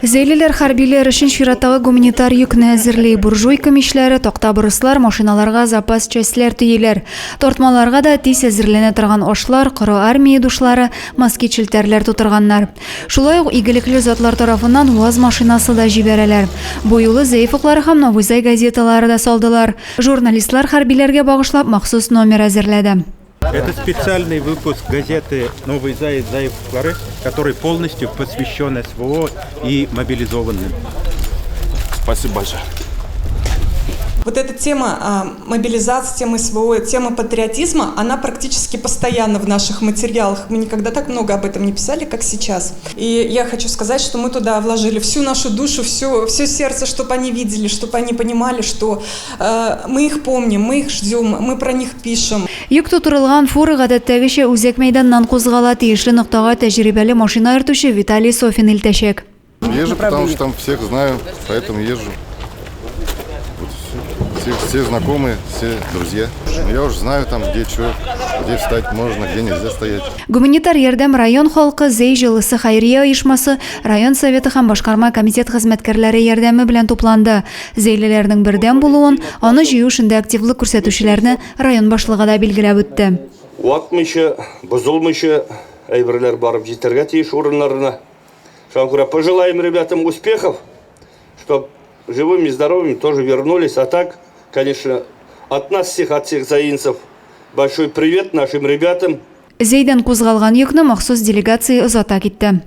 Зейлелер харбилер үшін шираттағы гуманитар юкны әзірлей буржуйка мишләре, тоқтабырыслар, машиналарға запас частьлер түйелер. Тортмаларға да тиз әзірлене тұрған ошлар, құры армия душлары, маскичілтерлер тутырғаннар. Шулай ук игіліклі затлар тарафынан УАЗ машинасы да жиберәләр. Бу юлы Зейфуклары һәм Новый газеталары да салдылар. Журналистлар харбилерге багышлап махсус номер әзерләде. Это специальный выпуск газеты «Новый Заяц Зайфуклары», который полностью посвящен СВО и мобилизованным. Спасибо большое. Вот эта тема мобилизации, тема СВО, тема патриотизма, она практически постоянно в наших материалах. Мы никогда так много об этом не писали, как сейчас. И я хочу сказать, что мы туда вложили всю нашу душу, все сердце, чтобы они видели, чтобы они понимали, что мы их помним, мы их ждем, мы про них пишем. Юк тутырылган фуры гадәттәгечә үзәк мәйданнан кузгала, тиешле ноктага тәҗрибәле машина йөртүче Виталий Софин илтәчәк. Езжу, потому что там всех знаю, поэтому езжу. Все знакомые, все друзья. Я уже знаю там, где что, где встать можно, где нельзя стоять. Гуманитар ярдәм район халкы Зей җылысы хәйрия оешмасы, район советы һәм башкарма комитет хезмәткәрләре ярдәме белән тупланды. Зейлеләрнең бердәм булуын, аны җыю эшендә активлык күрсәтүчеләрне район башлыгы да билгеләп үтте. Ватмыйча, бозылмыйча әйберләр барып җитәргә тиеш урыннарына. Шуңа күрә пожелаем ребятам успехов, чтобы живыми и здоровыми тоже вернулись. А так, конечно, от нас всех, от всех заинцев, большой привет нашим ребятам. Зейдән кузгалган йөкне махсус делегация озата китте.